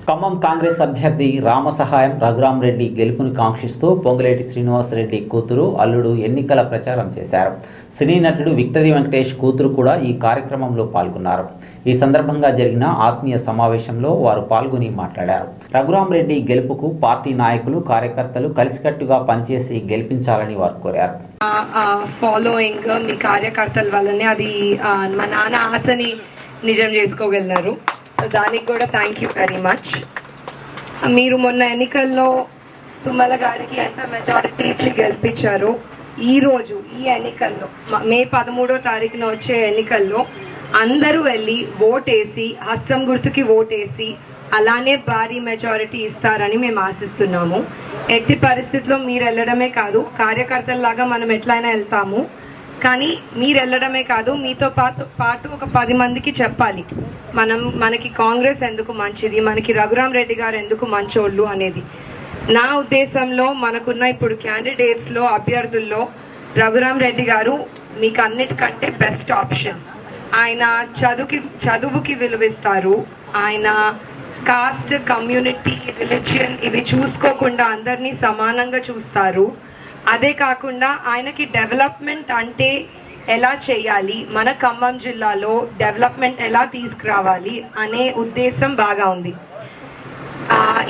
ఖమ్మం కాంగ్రెస్ అభ్యర్థి రామసహాయం రఘురామరెడ్డి గెలుపుని కాంక్షిస్తూ పొంగులేటి శ్రీనివాసరెడ్డి కూతురు అల్లుడు ఎన్నికల ప్రచారం చేశారు. సినీ నటుడు విక్టరీ వెంకటేష్ కూతురు కూడా ఈ కార్యక్రమంలో పాల్గొన్నారు. ఈ సందర్భంగా జరిగిన ఆత్మీయ సమావేశంలో వారు పాల్గొని మాట్లాడారు. రఘురామరెడ్డి గెలుపుకు పార్టీ నాయకులు కార్యకర్తలు కలిసికట్టుగా పనిచేసి గెలిపించాలని వారు కోరారు. ఫాలోయింగ్ మీ కార్యకర్తల వల్లనే అది మా నాన్న ఆశని నిజం చేసుకోగలిగినారు. సో దానికి కూడా థ్యాంక్ యూ వెరీ మచ్. మీరు మొన్న ఎన్నికల్లో తుమ్మల గారికి ఎంత మెజారిటీ ఇచ్చి గెలిపించారో ఈరోజు ఈ ఎన్నికల్లో మే 13వ తారీఖున వచ్చే ఎన్నికల్లో అందరూ వెళ్ళి ఓటేసి హస్తం గుర్తుకి ఓటేసి అలానే భారీ మెజారిటీ ఇస్తారని మేము ఆశిస్తున్నాము. ఎట్టి పరిస్థితుల్లో మీరు వెళ్ళడమే కాదు, కార్యకర్తల్లాగా మనం ఎట్లయినా వెళ్తాము, కానీ మీరు వెళ్ళడమే కాదు మీతో పాటు ఒక 10 మందికి చెప్పాలి మనకి కాంగ్రెస్ ఎందుకు మంచిది, మనకి రఘురామరెడ్డి గారు ఎందుకు మంచోళ్ళు అనేది. నా ఉద్దేశంలో మనకున్న ఇప్పుడు క్యాండిడేట్స్లో అభ్యర్థుల్లో రఘురామరెడ్డి గారు మీకు అన్నిటికంటే బెస్ట్ ఆప్షన్. ఆయన చదువుకి విలువిస్తారు. ఆయన కాస్ట్, కమ్యూనిటీ, రిలీజియన్ ఇవి చూసుకోకుండా అందరినీ సమానంగా చూస్తారు. అదే కాకుండా ఆయనకి డెవలప్మెంట్ అంటే ఎలా చేయాలి, మన ఖమ్మం జిల్లాలో డెవలప్మెంట్ ఎలా తీసుకురావాలి అనే ఉద్దేశం బాగా ఉంది.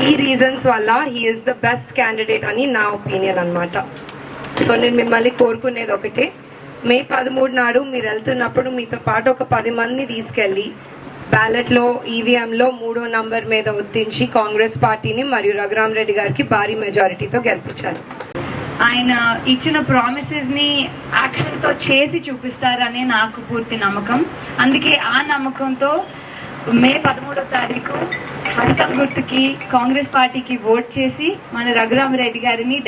ఈ రీజన్స్ వల్ల he is the best candidate అని నా ఒపీనియన్ అనమాట. సో నేను మిమ్మల్ని కోరుకునేది ఒకటే, మే 13 నాడు మీరు వెళ్తున్నప్పుడు మీతో పాటు ఒక 10 మందిని తీసుకెళ్ళి బ్యాలెట్లో ఈవీఎంలో 3వ నంబర్ మీద ఒత్తించి కాంగ్రెస్ పార్టీని మరియు రఘురామరెడ్డి గారికి భారీ మెజారిటీతో గెలిపించాలి. ఆయన ఇచ్చిన ప్రామిసెస్ని యాక్షన్తో చేసి చూపిస్తారనే నాకు పూర్తి నమ్మకం. అందుకే ఆ నమ్మకంతో మే 13వ తారీఖు హస్తం గుర్తుకి కాంగ్రెస్ పార్టీకి ఓట్ చేసి మన రఘురామరెడ్డి గారిని